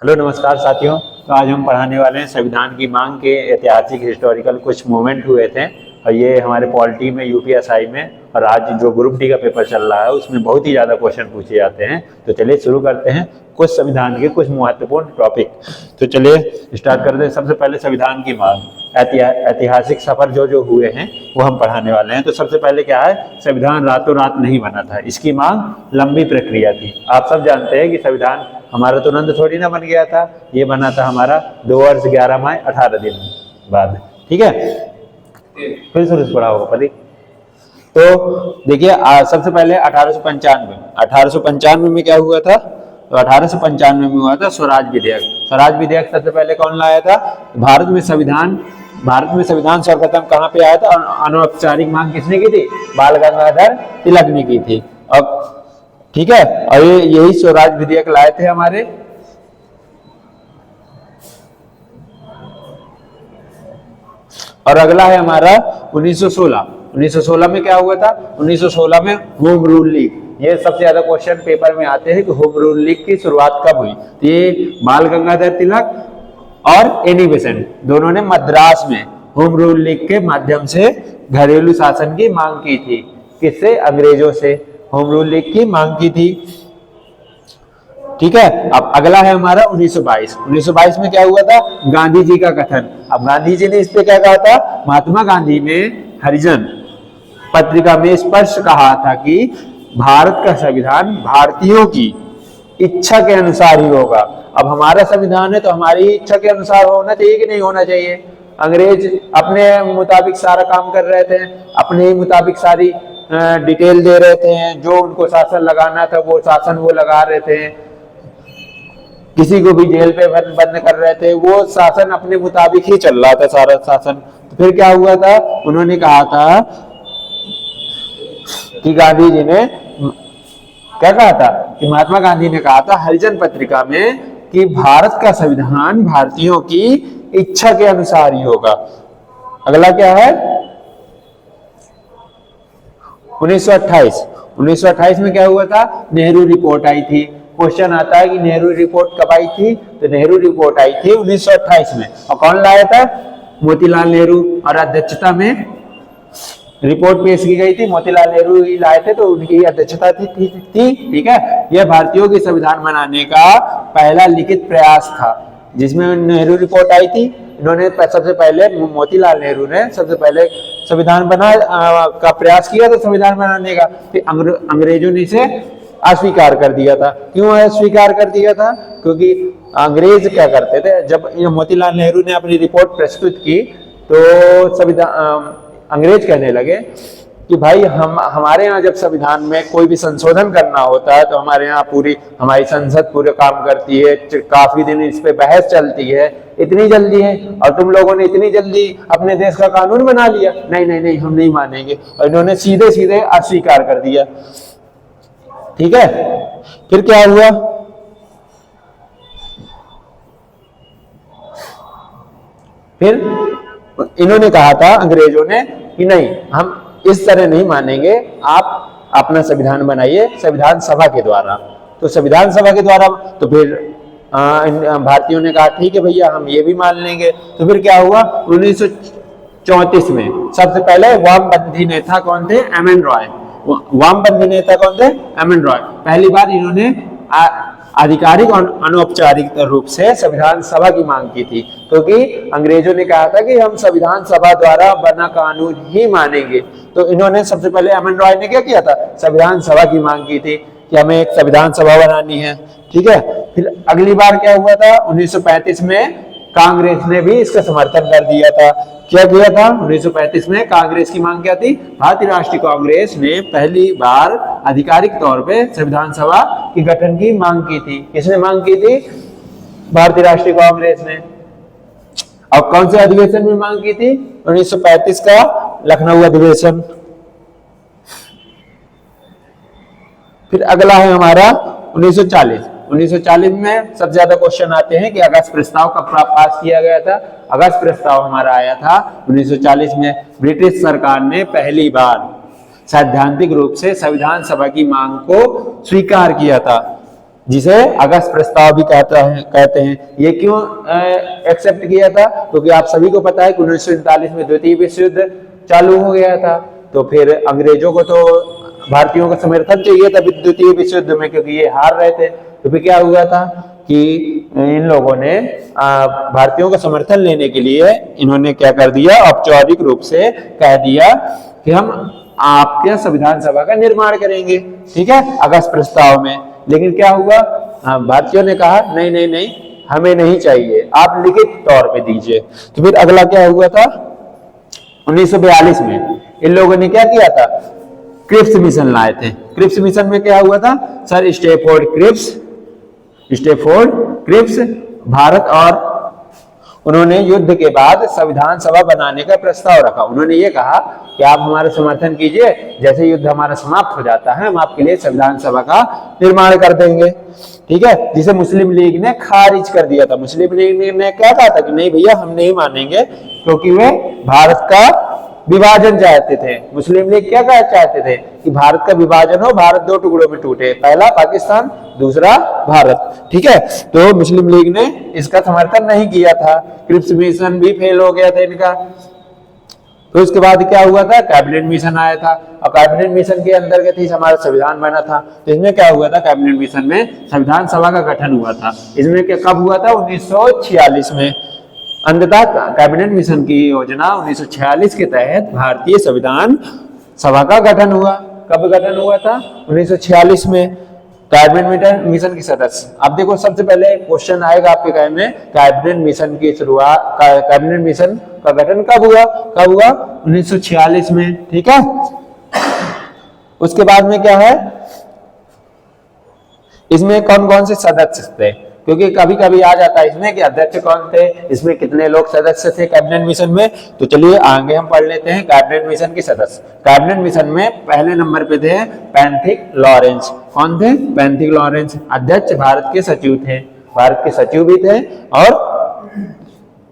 Hello नमस्कार साथियों। तो आज हम पढ़ाने वाले हैं संविधान की मांग के ऐतिहासिक हिस्टोरिकल कुछ मूवमेंट हुए थे और ये हमारे पॉलिटी में यूपीएसआई में और आज जो ग्रुप डी का पेपर चल रहा है उसमें बहुत ही ज़्यादा क्वेश्चन पूछे जाते हैं। तो चलिए शुरू करते हैं कुछ संविधान के कुछ महत्वपूर्ण टॉपिक। तो चलिए स्टार्ट करते हैं। सबसे पहले संविधान की मांग, ऐतिहासिक सफर जो हुए हैं वो हम पढ़ाने वाले हैं। तो सबसे पहले क्या है, संविधान रातों रात नहीं बना था, इसकी मांग लंबी प्रक्रिया थी। आप सब जानते हैं कि संविधान हमारा तुरंत थोड़ी ना बन गया था, ये बना था हमारा 2 वर्ष 11 माह 18 दिन बाद। ठीक है, फिर शुरू से पढ़ा होगा पति। तो देखिए सबसे पहले 1895 में क्या हुआ था। तो 1895 में हुआ था स्वराज विधेयक। स्वराज विधेयक सबसे पहले कौन लाया था? भारत में संविधान सर्वप्रथम कहाँ पे आया था? अनौपचारिक मांग किसने की थी? बाल गंगाधर तिलक ने की थी। अब ठीक है, और यही स्वराज विधेयक लाए थे हमारे। और अगला है हमारा 1916 में क्या हुआ था? 1916 में होम रूल लीग। ये सबसे ज्यादा क्वेश्चन पेपर में आते हैं कि होम रूल लीग की शुरुआत कब हुई। तो ये बाल गंगाधर तिलक और एनी बेसेंट दोनों ने मद्रास में होम रूल लीग के माध्यम से घरेलू शासन की मांग की थी। किससे? अंग्रेजों से होम रूल लीग की मांग की थी। ठीक है, अब अगला है हमारा 1922 में क्या हुआ था? गांधी जी का कथन। अब गांधी जी ने इस पे क्या कहा था? महात्मा गांधी ने हरिजन पत्रिका में स्पष्ट कहा था कि भारत का संविधान भारतीयों की इच्छा के अनुसार ही होगा। अब हमारा संविधान है तो हमारी इच्छा के अनुसार होना चाहिए कि नहीं होना चाहिए? अंग्रेज अपने मुताबिक सारा काम कर रहे थे, अपने ही मुताबिक सारी डिटेल दे रहे थे, जो उनको शासन लगाना था वो शासन वो लगा रहे थे, किसी को भी जेल पे बंद कर रहे थे, वो शासन अपने मुताबिक ही चल रहा था सारा शासन। तो फिर क्या हुआ था? उन्होंने कहा था कि गांधी जी ने क्या कहा था कि महात्मा गांधी ने कहा था हरिजन पत्रिका में कि भारत का संविधान भारतीयों की इच्छा के अनुसार ही होगा। अगला क्या है? 1928 में क्या हुआ था? नेहरू रिपोर्ट आई थी। क्वेश्चन आता है कि नेहरू रिपोर्ट कब आई थी? तो नेहरू रिपोर्ट आई थी 1928 में। और कौन लाया था? मोतीलाल नेहरू। और अध्यक्षता में रिपोर्ट पेश की गई थी, मोतीलाल नेहरू ही लाए थे, तो उनकी अध्यक्षता थी। ठीक है, यह भारतीयों की संविधान बनाने का पहला लिखित प्रयास था जिसमें नेहरू रिपोर्ट आई थी। इन्होंने सबसे पहले मोतीलाल नेहरू ने सबसे पहले संविधान का प्रयास किया था संविधान बनाने का। फिर अंग्रेजों ने इसे अस्वीकार कर दिया था। क्यों अस्वीकार कर दिया था? क्योंकि अंग्रेज क्या करते थे, जब मोतीलाल नेहरू ने अपनी रिपोर्ट प्रस्तुत की तो संविधान अंग्रेज कहने लगे कि भाई हमारे यहाँ जब संविधान में कोई भी संशोधन करना होता है तो हमारे यहाँ पूरी हमारी संसद पूरे काम करती है, काफी दिन इस पे बहस चलती है, इतनी जल्दी है और तुम लोगों ने इतनी जल्दी अपने देश का कानून बना लिया। नहीं नहीं नहीं, हम नहीं मानेंगे। और इन्होंने सीधे सीधे अस्वीकार कर दिया। ठीक है, फिर क्या हुआ? फिर इन्होंने कहा था अंग्रेजों ने कि नहीं, हम इस तरह नहीं मानेंगे, आप अपना संविधान बनाइए संविधान सभा के द्वारा। तो संविधान सभा के द्वारा तो फिर भारतीयों ने कहा ठीक है भैया, हम ये भी मान लेंगे। तो फिर क्या हुआ? 1934 में सबसे पहले वामपंथी नेता कौन थे? एम एन रॉय। वामपंथी नेता कौन थे? एम एन रॉय। पहली बार इन्होंने आधिकारिक और अनौपचारिक रूप से संविधान सभा की मांग की थी, क्योंकि अंग्रेजों ने कहा था कि हम संविधान सभा द्वारा बना कानून ही मानेंगे। तो इन्होंने सबसे पहले एम एन रॉय ने क्या किया था? संविधान सभा की मांग की थी कि हमें एक संविधान सभा बनानी है। ठीक है, फिर अगली बार क्या हुआ था? 1935 में कांग्रेस ने भी इसका समर्थन कर दिया था। क्या किया था 1935 में? कांग्रेस की मांग क्या थी? भारतीय राष्ट्रीय कांग्रेस ने पहली बार आधिकारिक तौर पे संविधान सभा के गठन की मांग की थी। किसने मांग की थी? भारतीय राष्ट्रीय कांग्रेस ने। और कौन से अधिवेशन में मांग की थी? 1935 का लखनऊ अधिवेशन। फिर अगला है हमारा 1940 में सबसे ज्यादा क्वेश्चन आते हैं कि अगस्त प्रस्ताव कब पास किया गया था। अगस्त प्रस्ताव हमारा आया था 1940 में। ब्रिटिश सरकार ने पहली बार सैद्धांतिक रूप से संविधान सभा की मांग को स्वीकार किया था। जिसे अगस्त प्रस्ताव भी कहते हैं। ये क्यों एक्सेप्ट किया था? क्योंकि आप सभी को पता है कि 1947 में द्वितीय विश्व युद्ध चालू हो गया था, तो फिर अंग्रेजों को तो भारतीयों का समर्थन चाहिए था द्वितीय विश्व युद्ध में, क्योंकि ये हार रहे थे। तो फिर क्या हुआ था कि इन लोगों ने भारतीयों का समर्थन लेने के लिए इन्होंने क्या कर दिया, औपचारिक रूप से कह दिया कि हम आपके संविधान सभा का निर्माण करेंगे, ठीक है, अगस्त प्रस्ताव में। लेकिन क्या हुआ, भारतीयों ने कहा नहीं नहीं नहीं, हमें नहीं चाहिए, आप लिखित तौर पे दीजिए। तो फिर अगला क्या हुआ था, 1942 में इन लोगों ने क्या किया था, क्रिप्स मिशन लाए थे। क्रिप्स मिशन में क्या हुआ था, सर स्टैफोर्ड क्रिप्स भारत, और उन्होंने युद्ध के बाद संविधान सभा बनाने का प्रस्ताव रखा। उन्होंने ये कहा कि आप हमारा समर्थन कीजिए, जैसे युद्ध हमारा समाप्त हो जाता है हम आपके लिए संविधान सभा का निर्माण कर देंगे, ठीक है, जिसे मुस्लिम लीग ने खारिज कर दिया था। मुस्लिम लीग ने क्या कहा था कि नहीं भैया हम नहीं मानेंगे, क्योंकि वे भारत का विभाजन चाहते थे। मुस्लिम लीग क्या चाहते थे कि भारत का विभाजन हो, भारत दो टुकड़ों में टूटे, पहला पाकिस्तान दूसरा भारत, ठीक है। तो मुस्लिम लीग ने इसका समर्थन नहीं किया था। क्रिप्स मिशन भी फेल हो गया था इनका। तो उसके बाद क्या हुआ था, कैबिनेट मिशन आया था, और कैबिनेट मिशन के अंतर्गत ही हमारा संविधान बना था। तो इसमें क्या हुआ था, कैबिनेट मिशन में संविधान सभा का गठन हुआ था। इसमें क्या कब हुआ था, 1946 में। अंततः कैबिनेट मिशन की योजना 1946 के तहत भारतीय संविधान सभा का गठन हुआ। कब गठन हुआ था, 1946 में। कैबिनेट मिशन के सदस्य, अब देखो सबसे पहले क्वेश्चन आएगा आपके काय में, कैबिनेट मिशन की शुरुआत, कैबिनेट मिशन का गठन कब हुआ, 1946 में, ठीक है। उसके बाद में क्या है, इसमें कौन कौन से सदस्य थे, क्योंकि कभी कभी आ जाता है इसमें कि अध्यक्ष कौन थे, इसमें कितने लोग सदस्य थे कैबिनेट मिशन में। तो चलिए आगे हम पढ़ लेते हैं कैबिनेट मिशन के सदस्य। कैबिनेट मिशन में पहले नंबर पे थे पैंथिक लॉरेंस। कौन थे, पैंथिक लॉरेंस। अध्यक्ष भारत के सचिव थे, भारत के सचिव भी थे और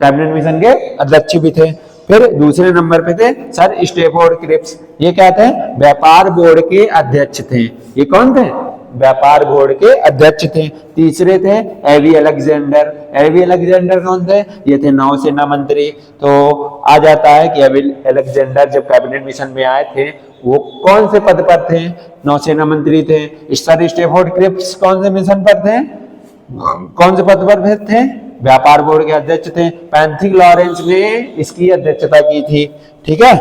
कैबिनेट मिशन के अध्यक्ष भी थे। फिर दूसरे नंबर पे थे सर स्टैफोर्ड क्रिप्स। ये क्या थे, व्यापार बोर्ड के अध्यक्ष थे। ये कौन थे, व्यापार बोर्ड के अध्यक्ष थे। तीसरे थे एवी अलेक्जेंडर। एवी अलेक्जेंडर कौन थे, ये थे नौसेना मंत्री। तो आ जाता है कि एवी अलेक्जेंडर जब कैबिनेट मिशन में आए थे वो कौन से पद पर थे, नौसेना मंत्री थे। सर स्टैफोर्ड क्रिप्स कौन से मिशन पर थे, कौन से पद पर थे, व्यापार बोर्ड के अध्यक्ष थे। पैंथिक लॉरेंस ने इसकी अध्यक्षता की थी, ठीक है।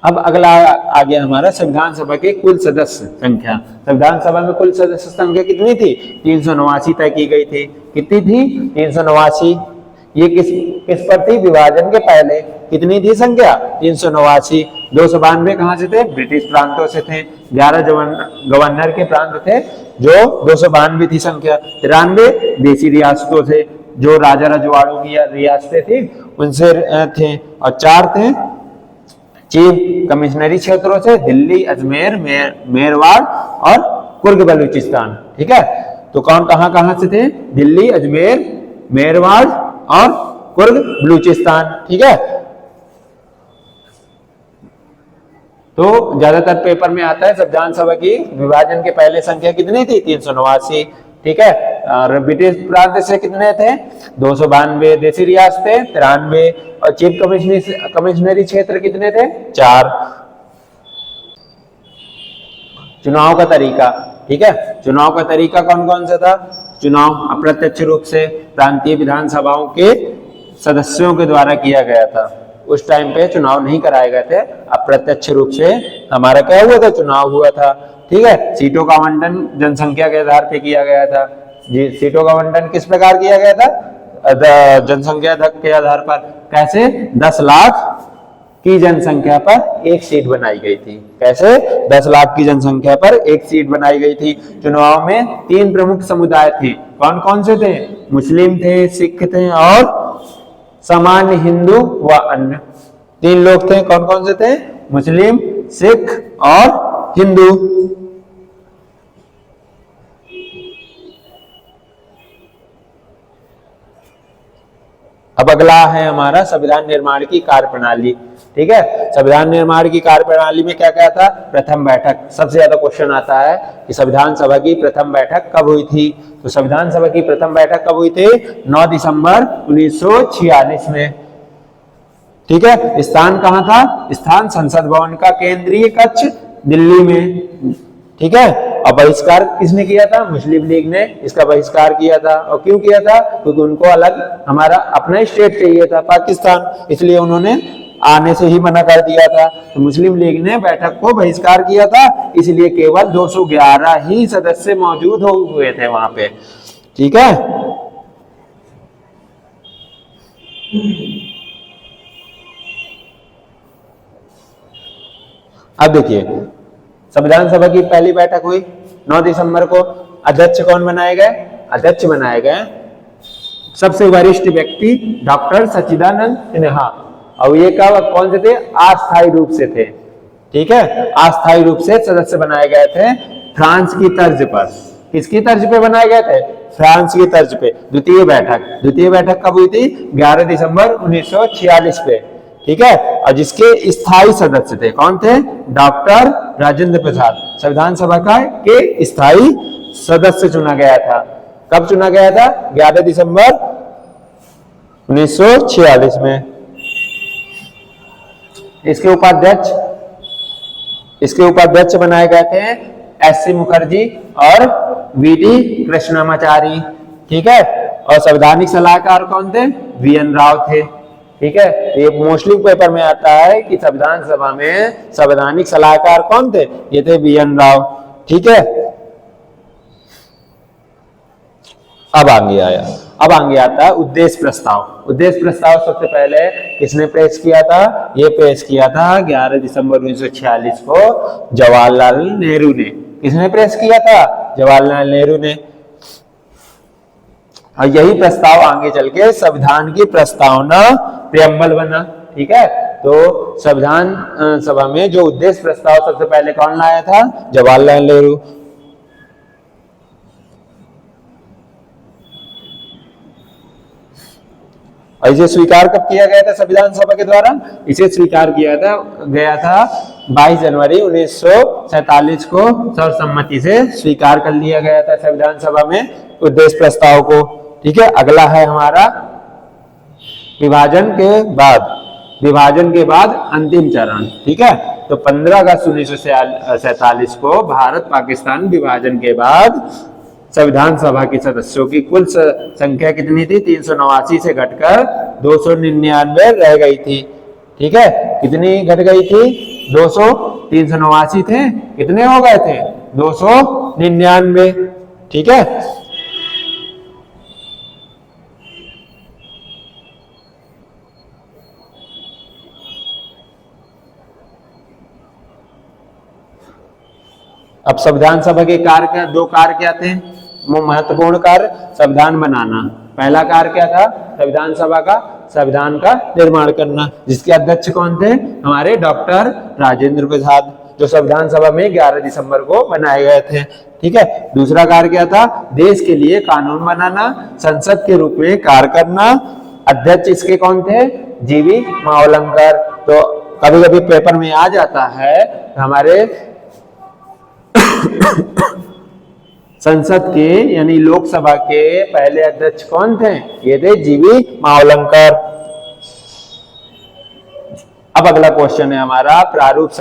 अब अगला आ गया हमारा संविधान सभा के कुल सदस्य संख्या। संविधान सभा में कुल सदस्य संख्या कितनी थी, 389 तय की गई थी। कितनी थी, 389। ये किस पर थी, विभाजन के पहले। कितनी थी संख्या, 389। 292 कहां से थे, ब्रिटिश प्रांतों से थे। 11 गवर्नर के प्रांत थे जो 292 थी संख्या। 93 देसी रियासतों से, जो राजा रजवाड़ों की रियासतें थी उनसे थे। और 4 थे चीफ कमिश्नरी क्षेत्रों से, दिल्ली, अजमेर, मेरवाड़ और कुर्ग बलूचिस्तान, ठीक है। तो कौन कहां से थे, दिल्ली, अजमेर, मेरवाड़ और कुर्ग बलूचिस्तान, ठीक है। तो ज्यादातर पेपर में आता है संविधान सभा की विभाजन के पहले संख्या कितनी थी, 389, ठीक है। और ब्रिटिश प्रांत से कितने थे, 292। देसी रियासतें 93 और चीफ कमिश्नरी क्षेत्र कितने थे, 4। चुनाव का तरीका, ठीक है। चुनाव का तरीका कौन कौन सा था, चुनाव अप्रत्यक्ष रूप से प्रांतीय विधानसभाओं के सदस्यों के द्वारा किया गया था। उस टाइम पे चुनाव नहीं कराए गए थे, अप्रत्यक्ष रूप से हमारा क्या हुआ था, चुनाव हुआ था, ठीक है। सीटों का आवंटन जनसंख्या के आधार पे किया गया था। जी, सीटों का आवंटन किस प्रकार किया गया था, जनसंख्या के आधार पर। कैसे, 10 लाख की जनसंख्या पर एक सीट बनाई गई थी। कैसे, 10 लाख की जनसंख्या पर एक सीट बनाई गई थी। चुनाव में 3 प्रमुख समुदाय थे। कौन कौन से थे, मुस्लिम थे, सिख थे और सामान्य हिंदू व अन्य। 3 लोग थे, कौन कौन से थे, मुस्लिम, सिख और हिंदू। अब अगला है हमारा संविधान निर्माण की कार्यप्रणाली। ठीक है। संविधान निर्माण की कार्यप्रणाली में क्या क्या था? प्रथम बैठक, सबसे ज्यादा क्वेश्चन आता है कि संविधान सभा की प्रथम बैठक कब हुई थी। तो संविधान सभा की प्रथम बैठक कब हुई थी? 9 दिसंबर 1946 में। ठीक है। स्थान कहाँ था? स्थान संसद भवन का केंद्रीय कक्ष दिल्ली में। ठीक है। और बहिष्कार किसने किया था? मुस्लिम लीग ने इसका बहिष्कार किया था। और क्यों किया था? क्योंकि उनको अलग हमारा अपना स्टेट चाहिए था पाकिस्तान, इसलिए उन्होंने आने से ही मना कर दिया था। तो मुस्लिम लीग ने बैठक को बहिष्कार किया था, इसलिए केवल 211 ही सदस्य मौजूद हुए थे वहां पे। ठीक है। अब देखिए, संविधान सभा की पहली बैठक हुई 9 दिसंबर को। अध्यक्ष कौन बनाए गए? अध्यक्ष बनाए गए सबसे वरिष्ठ व्यक्ति डॉक्टर सच्चिदानंद सिन्हा। और ये कौन से थे? अस्थायी रूप से थे। ठीक है। अस्थायी रूप से सदस्य बनाए गए थे फ्रांस की तर्ज पर। किसकी तर्ज पे बनाए गए थे? फ्रांस की तर्ज पे। द्वितीय बैठक कब हुई थी? 11 दिसंबर 1946 पे। ठीक है। और जिसके स्थायी सदस्य थे कौन थे? डॉक्टर राजेंद्र प्रसाद। संविधान सभा का के स्थायी सदस्य चुना गया था। कब चुना गया था? 11 दिसंबर 1946 में। इसके उपाध्यक्ष बनाए गए थे एस.सी. मुखर्जी और वी.डी. कृष्णमाचारी। ठीक है। और संवैधानिक सलाहकार कौन थे? वी.एन. राव थे। ठीक है। तो ये मोस्टली पेपर में आता है कि संविधान सभा में संवैधानिक सलाहकार कौन थे? ये थे वी.एन. राव। ठीक है। अब आगे आता है उद्देश्य प्रस्ताव। उद्देश्य प्रस्ताव सबसे पहले किसने पेश किया था? ये पेश किया था 11 दिसंबर 1946 को जवाहरलाल नेहरू ने। किसने पेश किया था? जवाहरलाल नेहरू ने। और यही प्रस्ताव आगे चल के संविधान की प्रस्तावना प्रेम्बल बना। ठीक है। तो संविधान सभा में जो उद्देश्य प्रस्ताव सबसे पहले कौन लाया था? जवाहरलाल नेहरू। और इसे स्वीकार कब किया गया था संविधान सभा के द्वारा? इसे स्वीकार किया गया था 22 जनवरी 1947 को सर्वसम्मति से स्वीकार कर लिया गया था संविधान सभा में उद्देश्य प्रस्ताव को। ठीक है। अगला है हमारा विभाजन के बाद अंतिम चरण। ठीक है। तो 15 अगस्त 1947 को भारत पाकिस्तान विभाजन के बाद संविधान सभा के सदस्यों की कुल संख्या कितनी थी? 389 से घटकर 299 रह गई थी। ठीक है। कितनी घट गई थी? 389 थे, कितने हो गए थे? 299। ठीक है। अब संविधान सभा के दो कार्य क्या थे? महत्वपूर्ण कार्य संविधान बनाना। पहला कार्य क्या था संविधान सभा का? संविधान का निर्माण करना, जिसके अध्यक्ष कौन थे? हमारे डॉक्टर राजेंद्र प्रसाद, जो संविधान सभा में 11 दिसंबर को बनाए गए थे। ठीक है। दूसरा कार्य क्या था? देश के लिए कानून बनाना, संसद के रूप में कार्य करना। अध्यक्ष इसके कौन थे? जी.वी. मावलंकर। तो कभी कभी पेपर में आ जाता है हमारे संसद के यानी लोकसभा के पहले अध्यक्ष कौन थे? ये थे जी.वी. मावलंकर। अब अगला क्वेश्चन है हमारा प्रारूप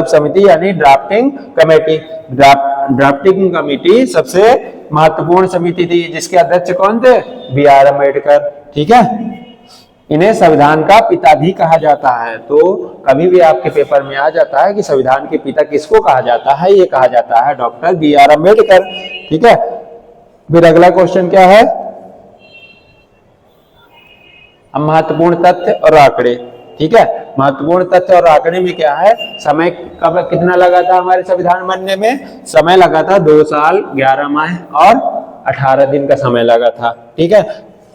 समिति यानी ड्राफ्टिंग कमेटी। ड्राफ्टिंग कमेटी सबसे महत्वपूर्ण समिति थी, जिसके अध्यक्ष कौन थे? बी.आर. अम्बेडकर। ठीक है। इन्हें संविधान का पिता भी कहा जाता है। तो कभी भी आपके पेपर में आ जाता है कि संविधान के पिता किसको कहा जाता है? ये कहा जाता है डॉक्टर बी.आर. अम्बेडकर। ठीक है। फिर अगला क्वेश्चन क्या है? अब महत्वपूर्ण तथ्य और आंकड़े। ठीक है। महत्वपूर्ण तथ्य और आंकड़े में क्या है? समय कब कितना लगा था हमारे संविधान बनने में? समय लगा था 2 साल 11 माह और 18 दिन का समय लगा था। ठीक है।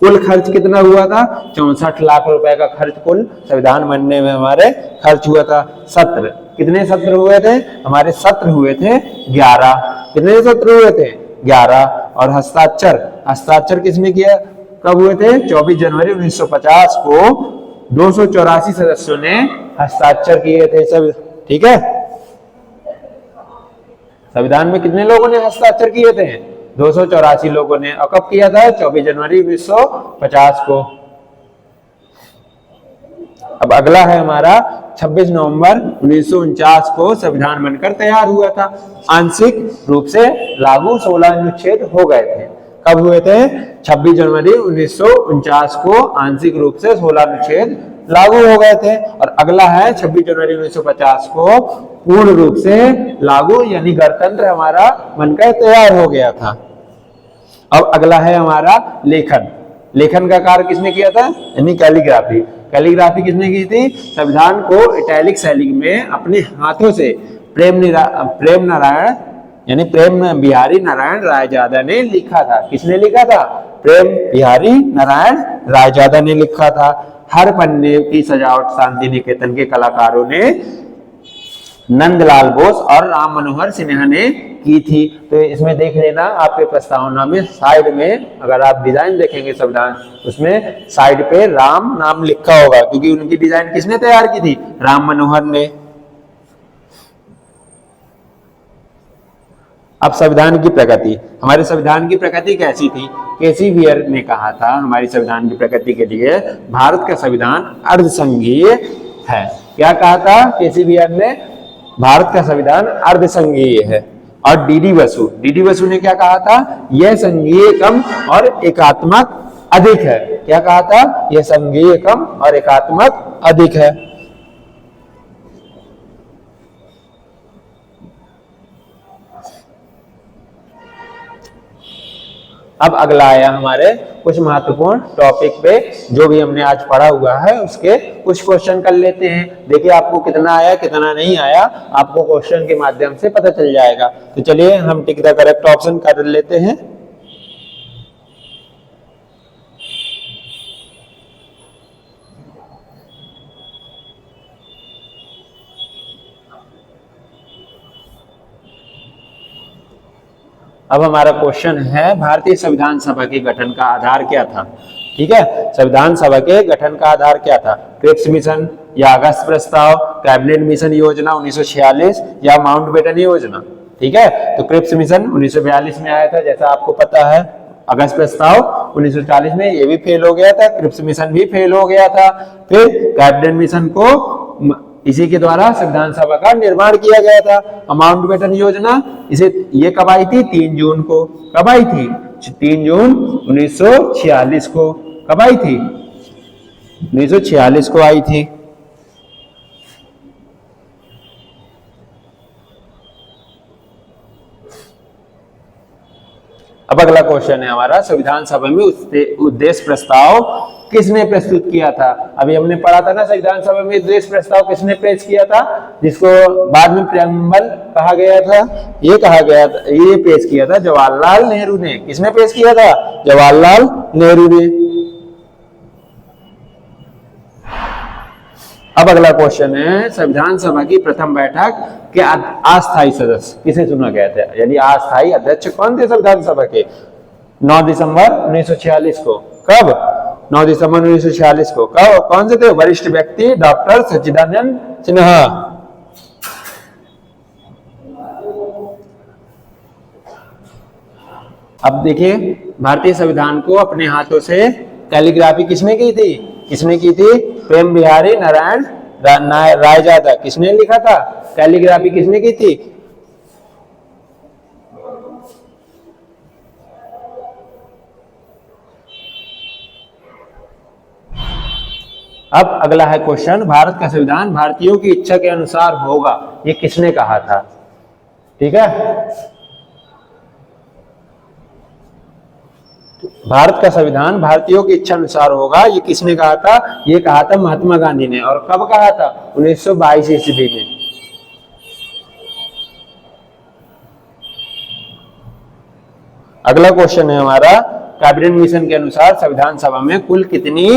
कुल खर्च कितना हुआ था? 64 लाख रुपए का खर्च कुल संविधान बनने में हमारे खर्च हुआ था। सत्र कितने सत्र हुए थे? हमारे सत्र हुए थे 11। कितने सत्र हुए थे? 11। और हस्ताक्षर किसने किया? कब हुए थे? 24 जनवरी 1950 को 284 सदस्यों ने हस्ताक्षर किए थे सब, ठीक है। संविधान में कितने लोगों ने हस्ताक्षर किए थे? 284 लोगों ने। और कब किया था? 24 जनवरी 1950 को। अब अगला है हमारा 26 नवंबर 1949 को संविधान बनकर तैयार हुआ था। आंशिक रूप से लागू 16 अनुच्छेद हो गए थे। कब हुए थे? 26 जनवरी 1949 को आंशिक रूप से 16 अनुच्छेद लागू हो गए थे। और अगला है 26 जनवरी 1950 को पूर्ण रूप से लागू, यानी गणतंत्र हमारा बनकर तैयार हो गया था। अब अगला है हमारा लेखन। लेखन का कार्य किसने किया था? यानी कैलीग्राफी। कैलीग्राफी किसने की थी? संविधान को इटैलिक शैली में अपने हाथों से प्रेम नारायण यानी प्रेम बिहारी नारायण रायजादा ने लिखा था। किसने लिखा था? प्रेम बिहारी नारायण रायजादा ने लिखा था। हर पन्ने की सजावट शांति निकेतन के कलाकारों ने नंदलाल बोस और राम मनोहर सिन्हा ने की थी। तो इसमें देख लेना आपके प्रस्तावना में साइड में, अगर आप डिजाइन देखेंगे संविधान, उसमें साइड पे राम नाम लिखा होगा, क्योंकि उनकी डिजाइन किसने तैयार की थी? राम मनोहर ने। अब संविधान की प्रगति। हमारे संविधान की प्रगति कैसी थी? केसी बियर ने कहा था हमारी संविधान की प्रगति के लिए, भारत का संविधान अर्धसंघीय है। क्या कहा था केसी बियर ने? भारत का संविधान अर्धसंघीय है। और डीडी बसु ने क्या कहा था? यह संघीय कम और एकात्मक अधिक है। क्या कहा था? यह संघीय कम और एकात्मक अधिक है। अब अगला आया हमारे कुछ महत्वपूर्ण टॉपिक पे, जो भी हमने आज पढ़ा हुआ है उसके कुछ क्वेश्चन कर लेते हैं। देखिए आपको कितना आया कितना नहीं आया, आपको क्वेश्चन के माध्यम से पता चल जाएगा। तो चलिए हम टिक द करेक्ट ऑप्शन कर लेते हैं। अब हमारा क्वेश्चन है, भारतीय संविधान सभा के गठन का आधार क्या था? ठीक है, संविधान सभा के गठन का आधार क्या था? क्रिप्स मिशन या अगस्त प्रस्ताव, कैबिनेट मिशन योजना 1946 या माउंटबेटन योजना? ठीक है, तो क्रिप्स मिशन 1942 में आया था, जैसा आपको पता है। अगस्त प्रस्ताव 1940 में, ये भी फेल हो गया था। क्रिप्स मिशन भी फेल हो गया था। फिर कैबिनेट मिशन को इसी के द्वारा संविधान सभा का निर्माण किया गया था। माउंटबेटन योजना इसे ये कब आई थी? 3 जून को। कब आई थी? 3 जून 1946 को। कब आई थी? 1946 को आई थी। अब अगला क्वेश्चन है हमारा, संविधान सभा में उद्देश्य प्रस्ताव किसने प्रस्तुत किया था? अभी हमने पढ़ा था ना, संविधान सभा में उद्देश्य प्रस्ताव किसने पेश किया था, जिसको बाद में प्रेम्बल कहा गया था। ये कहा गया था, ये पेश किया था जवाहरलाल नेहरू ने। किसने पेश किया था? जवाहरलाल नेहरू ने। अब अगला क्वेश्चन है, संविधान सभा की प्रथम बैठक के अस्थायी सदस्य किसे चुना गया था? यानी अस्थायी अध्यक्ष कौन थे संविधान सभा के? 9 दिसंबर 1946 को। कब? 9 दिसंबर 1946 को। कब? कौन से थे? वरिष्ठ व्यक्ति डॉक्टर सच्चिदानंद सिन्हा। अब देखिए, भारतीय संविधान को अपने हाथों से कैलीग्राफी किसने की थी? किसने की थी? प्रेम बिहारी नारायण रायजादा। किसने लिखा था? कैलीग्राफी किसने की थी? अब अगला है क्वेश्चन, भारत का संविधान भारतीयों की इच्छा के अनुसार होगा, ये किसने कहा था? ठीक है, भारत का संविधान भारतीयों की इच्छा अनुसार होगा, ये किसने कहा था? ये कहा था महात्मा गांधी ने। और कब कहा था? 1922 ईस्वी में। अगला क्वेश्चन है हमारा, कैबिनेट मिशन के अनुसार संविधान सभा में कुल कितनी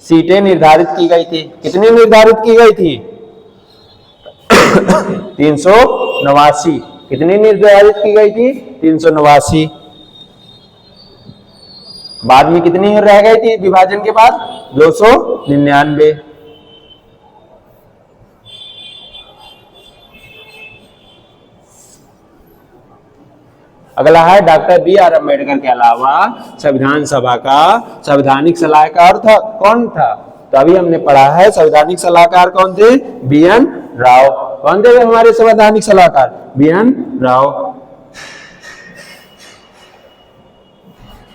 सीटें निर्धारित की गई थी? कितनी निर्धारित की गई थी? 389। कितनी निर्धारित की गई थी? 389। बाद में कितनी रह गई थी विभाजन के बाद? 299। अगला है डॉक्टर बी आर अम्बेडकर के अलावा संविधान सभा का संवैधानिक सलाहकार था कौन था? तो अभी हमने पढ़ा है संवैधानिक सलाहकार कौन थे? बी एन राव। कौन थे हमारे संवैधानिक सलाहकार? बी एन राव।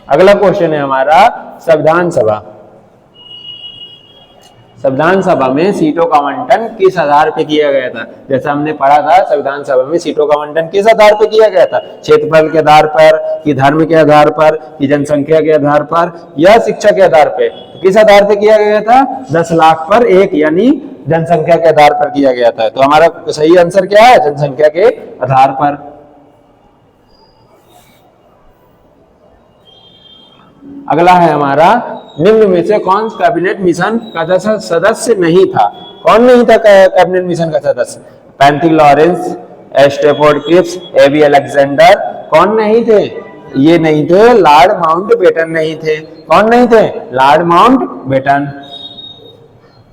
अगला क्वेश्चन है हमारा संविधान सभा। संविधान सभा में सीटों का आवंटन किस आधार पर किया गया था? जैसा हमने पढ़ा था संविधान सभा में सीटों का आवंटन किस आधार पर किया गया था? क्षेत्रफल के आधार पर, कि धर्म के आधार पर, कि जनसंख्या के आधार पर, या शिक्षा के आधार पर? तो किस आधार पर किया गया था? 10 लाख पर एक, यानी जनसंख्या के आधार पर किया गया था। तो हमारा सही आंसर क्या है? जनसंख्या के आधार पर। अगला है हमारा निम्न में से कौन कैबिनेट मिशन का सदस्य नहीं था? कौन नहीं था कैबिनेट मिशन का सदस्य? Pethick Lawrence, Stafford Cripps, AB Alexander. कौन नहीं थे? ये नहीं थे लॉर्ड माउंटबेटन नहीं थे। कौन नहीं थे? Lord Mountbatten.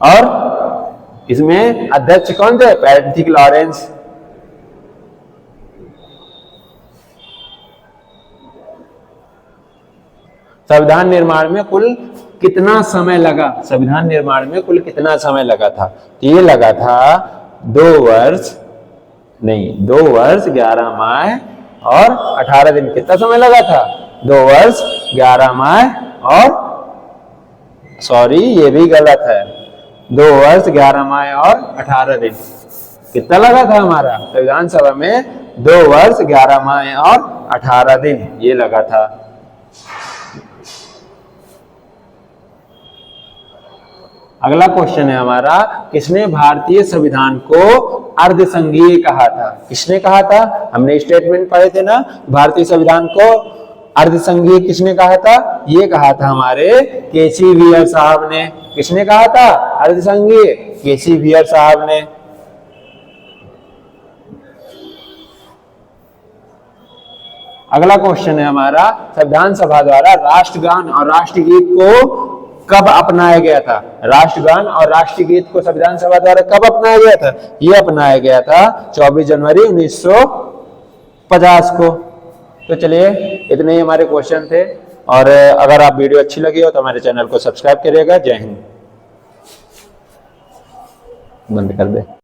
और इसमें अध्यक्ष कौन थे? Pethick Lawrence. संविधान निर्माण में कुल कितना समय लगा? संविधान निर्माण में कुल कितना समय लगा था? तो ये लगा था 2 वर्ष 11 माह और 18 दिन। कितना समय लगा था? 2 वर्ष 11 माह और सॉरी ये भी गलत है, 2 वर्ष 11 माह और 18 दिन। कितना लगा था हमारा संविधान सभा में? 2 वर्ष 11 माह और 18 दिन ये लगा था। अगला क्वेश्चन है हमारा किसने भारतीय संविधान को अर्धसंघीय कहा था? किसने कहा था? हमने स्टेटमेंट पढ़े थे ना, भारतीय संविधान को अर्धसंघीय किसने कहा था? ये कहा था हमारे केसी व्हीयर साहब ने। किसने कहा था अर्धसंघीय? केसी व्हीयर साहब ने। अगला क्वेश्चन है हमारा संविधान सभा द्वारा राष्ट्रगान और राष्ट्रगीत को कब अपनाया गया था? राष्ट्रगान और राष्ट्रगीत को संविधान सभा द्वारा कब अपनाया गया था? ये अपनाया गया था 24 जनवरी 1950 को। तो चलिए इतने ही हमारे क्वेश्चन थे, और अगर आप वीडियो अच्छी लगी हो तो हमारे चैनल को सब्सक्राइब करिएगा। जय हिंद। बंद कर दे।